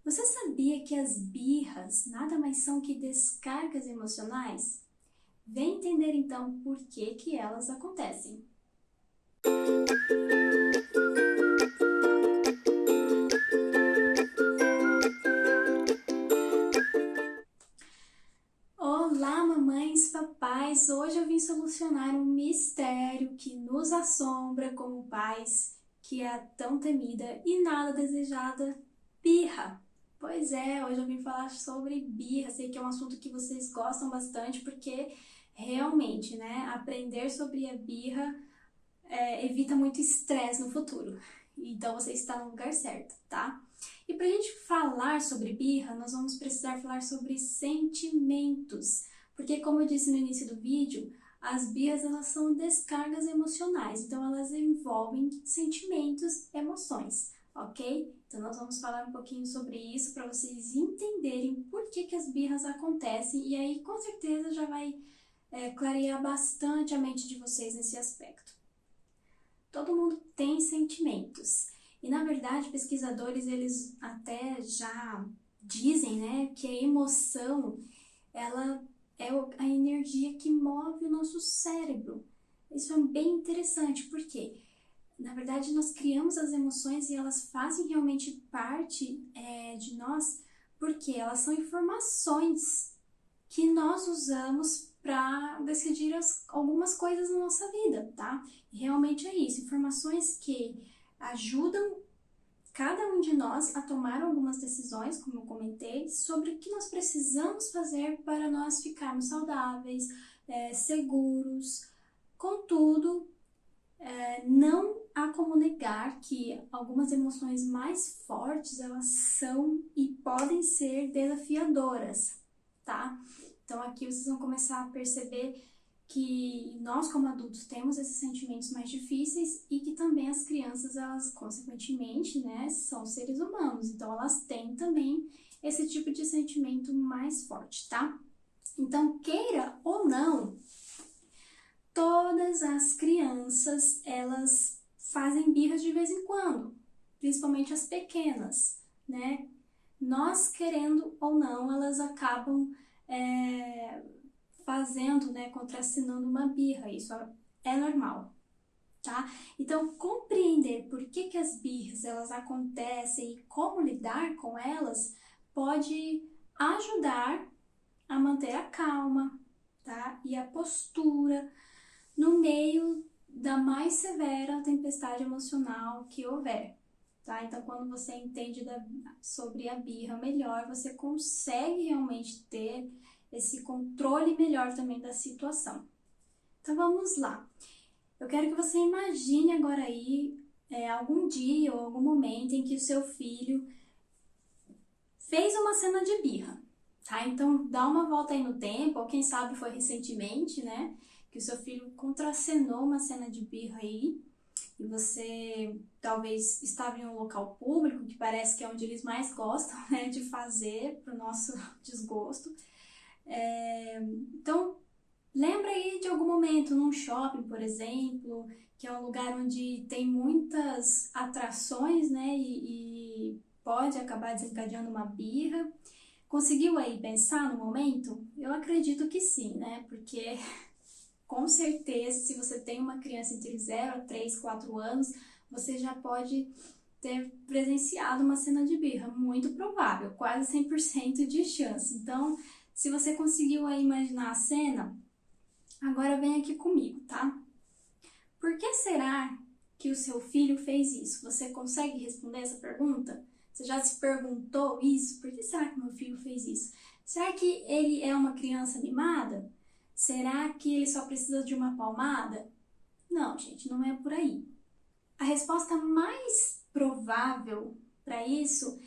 Você sabia que as birras nada mais são que descargas emocionais? Vem entender então por que elas acontecem. Olá, mamães, papais! Hoje eu vim solucionar um mistério que nos assombra como pais, que é a tão temida e nada desejada birra. Pois é, hoje eu vim falar sobre birra. Sei que é um assunto que vocês gostam bastante, porque realmente, né, aprender sobre a birra evita muito estresse no futuro. Então você está no lugar certo, tá? E pra gente falar sobre birra, nós vamos precisar falar sobre sentimentos. Porque como eu disse no início do vídeo, as birras elas são descargas emocionais, então elas envolvem sentimentos, emoções, ok? Então nós vamos falar um pouquinho sobre isso para vocês entenderem por que as birras acontecem e aí com certeza já vai clarear bastante a mente de vocês nesse aspecto. Todo mundo tem sentimentos. E na verdade, pesquisadores eles até já dizem, né, que a emoção, ela é a energia que move o nosso cérebro. Isso é bem interessante, porque na verdade nós criamos as emoções e elas fazem realmente parte de nós, porque elas são informações que nós usamos para decidir algumas coisas na nossa vida, tá? E realmente é isso, informações que ajudam cada um de nós a tomar algumas decisões, como eu comentei, sobre o que nós precisamos fazer para nós ficarmos saudáveis, seguros. Contudo, não há como negar que algumas emoções mais fortes, elas são e podem ser desafiadoras, tá? Então aqui vocês vão começar a perceber que nós como adultos temos esses sentimentos mais difíceis e que também as crianças, elas consequentemente, né, são seres humanos, então elas têm também esse tipo de sentimento mais forte, tá? Então, queira ou não, todas as crianças, elas fazem birras de vez em quando, principalmente as pequenas, né? Nós querendo ou não, elas acabam fazendo, né, contracenando uma birra, isso é normal, tá? Então, compreender por que as birras elas acontecem e como lidar com elas pode ajudar a manter a calma, tá? E a postura no meio da mais severa tempestade emocional que houver, tá? Então, quando você entende sobre a birra melhor, você consegue realmente ter esse controle melhor também da situação. Então, vamos lá. Eu quero que você imagine agora aí algum dia ou algum momento em que o seu filho fez uma cena de birra, tá? Então, dá uma volta aí no tempo, ou quem sabe foi recentemente, né? Que o seu filho contracenou uma cena de birra aí, e você talvez estava em um local público, que parece que é onde eles mais gostam, né, de fazer, para o nosso desgosto. Então, lembra aí de algum momento num shopping, por exemplo, que é um lugar onde tem muitas atrações, né, e pode acabar desencadeando uma birra. Conseguiu aí pensar no momento? Eu acredito que sim, né, porque com certeza, se você tem uma criança entre 0 a 3, 4 anos, você já pode ter presenciado uma cena de birra, muito provável, quase 100% de chance. Então, se você conseguiu aí imaginar a cena, agora vem aqui comigo, tá? Por que será que o seu filho fez isso? Você consegue responder essa pergunta? Você já se perguntou isso? Por que será que meu filho fez isso? Será que ele é uma criança mimada? Será que ele só precisa de uma palmada? Não, gente, não é por aí. A resposta mais provável para isso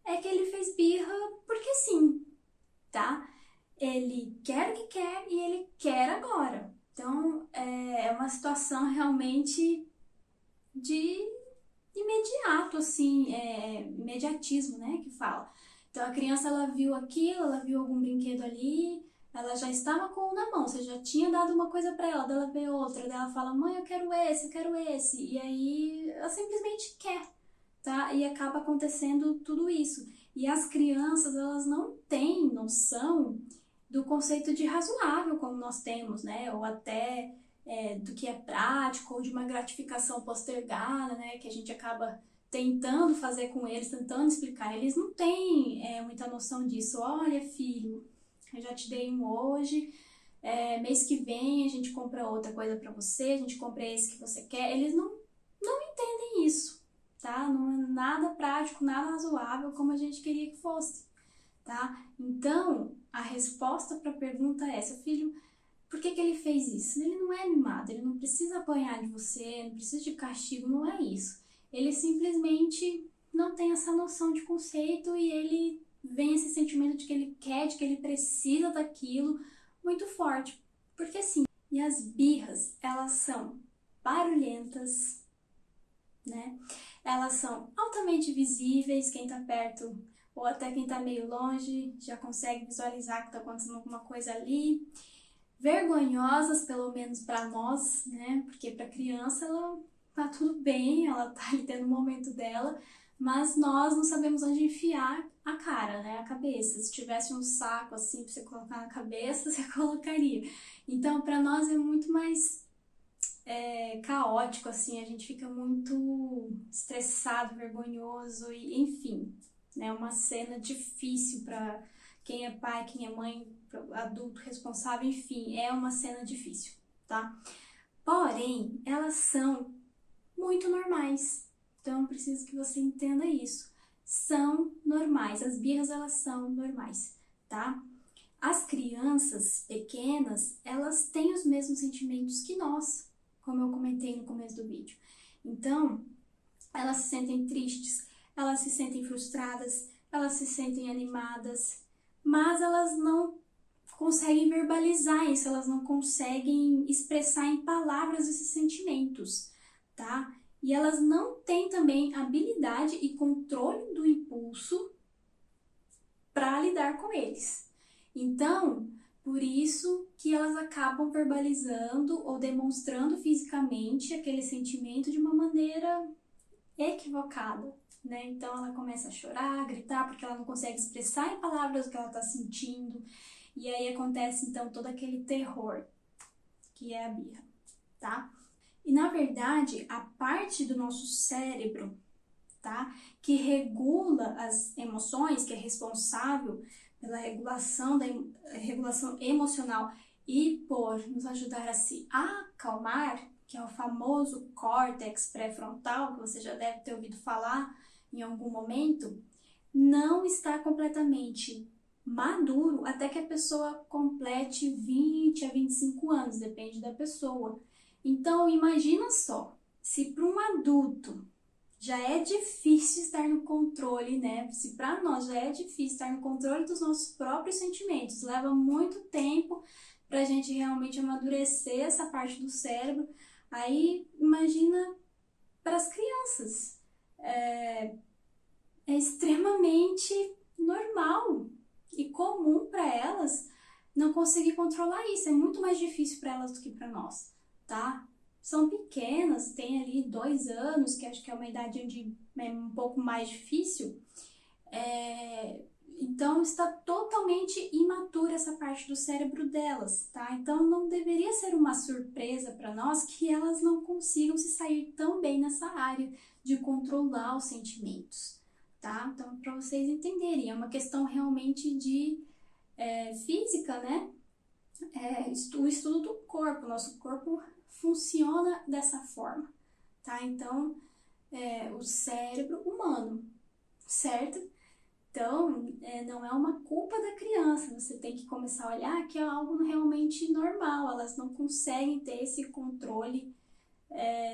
é que ele fez birra porque sim, tá? Ele quer o que quer e ele quer agora. Então, é uma situação realmente de imediato, assim, imediatismo, né, que fala. Então, a criança, ela viu aquilo, ela viu algum brinquedo ali, ela já estava com um na mão, você já tinha dado uma coisa para ela, daí ela vê outra, daí ela fala, mãe, eu quero esse, eu quero esse, e aí ela simplesmente quer, tá? E acaba acontecendo tudo isso. E as crianças, elas não têm noção do conceito de razoável como nós temos, né? Ou até do que é prático, ou de uma gratificação postergada, né? Que a gente acaba tentando fazer com eles, tentando explicar. Eles não têm muita noção disso. Olha, filho, eu já te dei um hoje, mês que vem a gente compra outra coisa para você, a gente compra esse que você quer. Eles não entendem isso, tá? Não é nada prático, nada razoável como a gente queria que fosse, tá? Então, a resposta para a pergunta é essa, filho, por que ele fez isso? Ele não é mimado, ele não precisa apanhar de você, não precisa de castigo, não é isso. Ele simplesmente não tem essa noção de conceito e ele vem esse sentimento de que ele quer, de que ele precisa daquilo muito forte. Porque assim, e as birras, elas são barulhentas, né? Elas são altamente visíveis, quem tá perto ou até quem tá meio longe já consegue visualizar que tá acontecendo alguma coisa ali. Vergonhosas, pelo menos para nós, né? Porque para criança ela tá tudo bem, ela tá ali tendo o momento dela, mas nós não sabemos onde enfiar a cara, né? A cabeça. Se tivesse um saco assim para você colocar na cabeça, você colocaria. Então, para nós é muito mais caótico, assim, a gente fica muito estressado, vergonhoso, e enfim, né? Uma cena difícil para quem é pai, quem é mãe, adulto responsável, enfim, é uma cena difícil, tá? Porém, elas são muito normais, então eu preciso que você entenda isso. São normais, as birras elas são normais, tá? As crianças pequenas, elas têm os mesmos sentimentos que nós, como eu comentei no começo do vídeo. Então, elas se sentem tristes, elas se sentem frustradas, elas se sentem animadas, mas elas não conseguem verbalizar isso, elas não conseguem expressar em palavras esses sentimentos, tá? E elas não têm também habilidade e controle do impulso para lidar com eles. Então, por isso que elas acabam verbalizando ou demonstrando fisicamente aquele sentimento de uma maneira equivocada, né? Então ela começa a chorar, a gritar, porque ela não consegue expressar em palavras o que ela está sentindo, e aí acontece então todo aquele terror, que é a birra, tá? E na verdade, a parte do nosso cérebro, tá, que regula as emoções, que é responsável pela regulação emocional e por nos ajudar a se acalmar, que é o famoso córtex pré-frontal, que você já deve ter ouvido falar em algum momento, não está completamente maduro até que a pessoa complete 20 a 25 anos, depende da pessoa. Então, imagina só, se para um adulto já é difícil estar no controle, né? Se para nós já é difícil estar no controle dos nossos próprios sentimentos, leva muito tempo para a gente realmente amadurecer essa parte do cérebro. Aí imagina para as crianças. É extremamente normal e comum para elas não conseguir controlar isso. É muito mais difícil para elas do que para nós, tá? São pequenas, tem ali 2 anos, que acho que é uma idade onde é um pouco mais difícil. Então está totalmente imatura essa parte do cérebro delas, tá? Então não deveria ser uma surpresa para nós que elas não consigam se sair tão bem nessa área de controlar os sentimentos, tá? Então, para vocês entenderem, é uma questão realmente de física, né? O estudo do corpo, nosso corpo funciona dessa forma, tá? Então, o cérebro humano, certo? Então, não é uma culpa da criança, você tem que começar a olhar que é algo realmente normal, elas não conseguem ter esse controle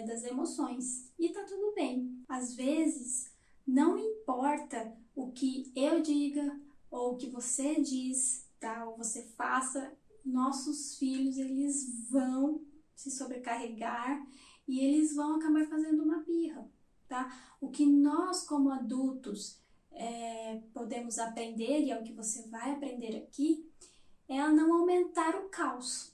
das emoções. E tá tudo bem. Às vezes, não importa o que eu diga ou o que você diz, tá? Ou você faça, nossos filhos, eles vão se sobrecarregar e eles vão acabar fazendo uma birra, tá? O que nós, como adultos, podemos aprender, e é o que você vai aprender aqui, é a não aumentar o caos,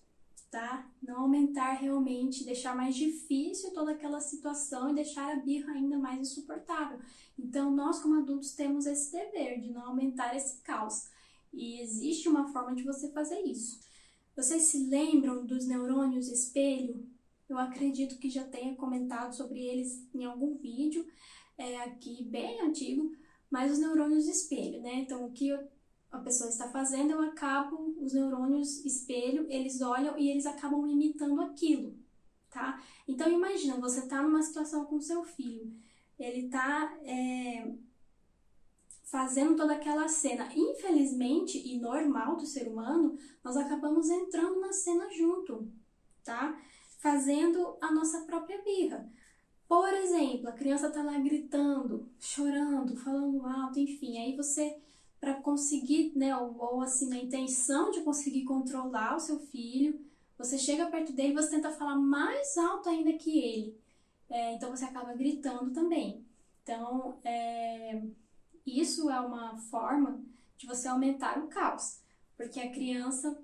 tá? Não aumentar realmente, deixar mais difícil toda aquela situação e deixar a birra ainda mais insuportável. Então, nós como adultos temos esse dever de não aumentar esse caos. E existe uma forma de você fazer isso. Vocês se lembram dos neurônios espelho? Eu acredito que já tenha comentado sobre eles em algum vídeo, aqui bem antigo, mas os neurônios espelho, né? Então, o que a pessoa está fazendo, os neurônios espelho, eles olham e eles acabam imitando aquilo, tá? Então, imagina, você tá numa situação com seu filho, ele tá fazendo toda aquela cena. Infelizmente, e normal do ser humano, nós acabamos entrando na cena junto, tá? Fazendo a nossa própria birra. Por exemplo, a criança tá lá gritando, chorando, falando alto, enfim, aí você, para conseguir, né, ou assim, na intenção de conseguir controlar o seu filho, você chega perto dele e você tenta falar mais alto ainda que ele. Então você acaba gritando também. Então, isso é uma forma de você aumentar o caos, porque a criança,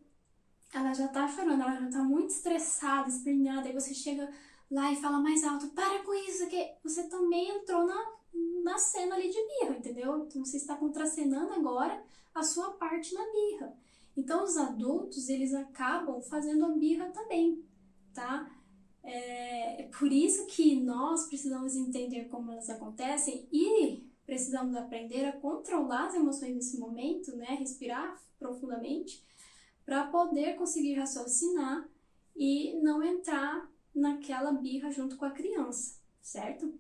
ela já tá chorando, ela já tá muito estressada, esperneada, aí você chega lá e fala mais alto, para com isso, que você também entrou na cena ali de birra, entendeu? Então você está contracenando agora a sua parte na birra. Então os adultos, eles acabam fazendo a birra também, tá? É por isso que nós precisamos entender como elas acontecem e precisamos aprender a controlar as emoções nesse momento, né? Respirar profundamente para poder conseguir raciocinar e não entrar naquela birra junto com a criança, certo?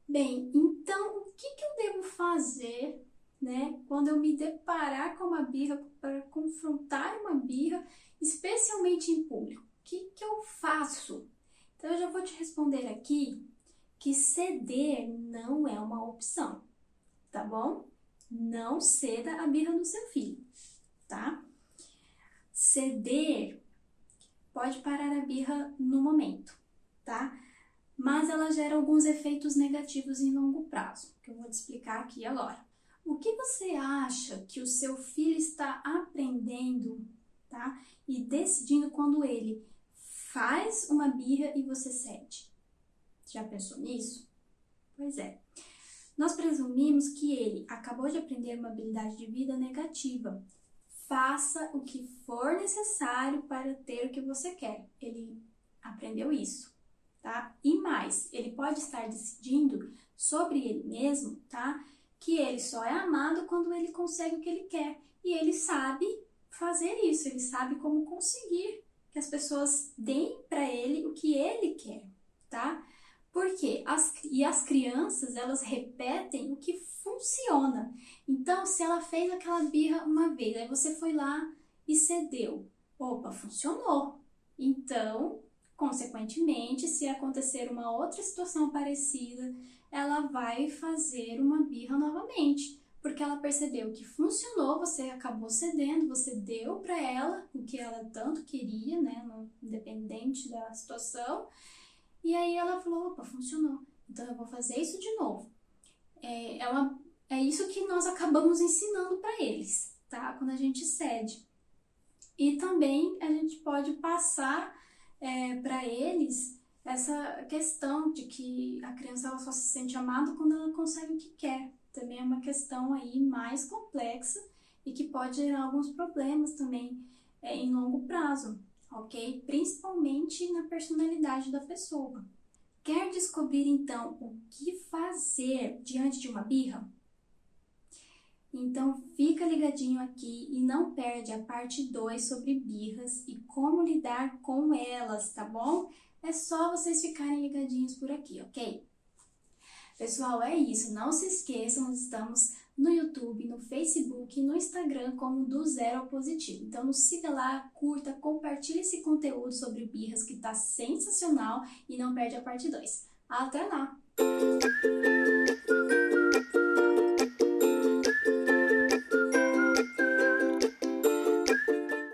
Bem, então o que eu devo fazer, né, quando eu me deparar com uma birra, para confrontar uma birra, especialmente em público? O que eu faço? Então eu já vou te responder aqui que ceder não é uma opção, tá bom? Não ceda a birra do seu filho, tá? Ceder pode parar a birra no momento, tá? Mas ela gera alguns efeitos negativos em longo prazo, que eu vou te explicar aqui agora. O que você acha que o seu filho está aprendendo, tá? E decidindo quando ele faz uma birra e você cede? Já pensou nisso? Pois é. Nós presumimos que ele acabou de aprender uma habilidade de vida negativa. Faça o que for necessário para ter o que você quer. Ele aprendeu isso, tá? E mais, ele pode estar decidindo sobre ele mesmo, tá? Que ele só é amado quando ele consegue o que ele quer. E ele sabe fazer isso, ele sabe como conseguir que as pessoas deem para ele o que ele quer, tá? Porque as crianças, elas repetem o que funciona. Então, se ela fez aquela birra uma vez, aí você foi lá e cedeu. Opa, funcionou. Então, consequentemente, se acontecer uma outra situação parecida, ela vai fazer uma birra novamente. Porque ela percebeu que funcionou, você acabou cedendo, você deu para ela o que ela tanto queria, né? Independente da situação. E aí ela falou, opa, funcionou, então eu vou fazer isso de novo. É isso que nós acabamos ensinando para eles, tá? Quando a gente cede. E também a gente pode passar para eles essa questão de que a criança ela só se sente amada quando ela consegue o que quer. Também é uma questão aí mais complexa e que pode gerar alguns problemas também em longo prazo. Ok? Principalmente na personalidade da pessoa. Quer descobrir então o que fazer diante de uma birra? Então fica ligadinho aqui e não perde a parte 2 sobre birras e como lidar com elas, tá bom? É só vocês ficarem ligadinhos por aqui, ok? Pessoal, é isso. Não se esqueçam, nós estamos no YouTube, no Facebook e no Instagram como do Zero ao Positivo. Então nos siga lá, curta, compartilhe esse conteúdo sobre birras que tá sensacional e não perde a parte 2. Até lá!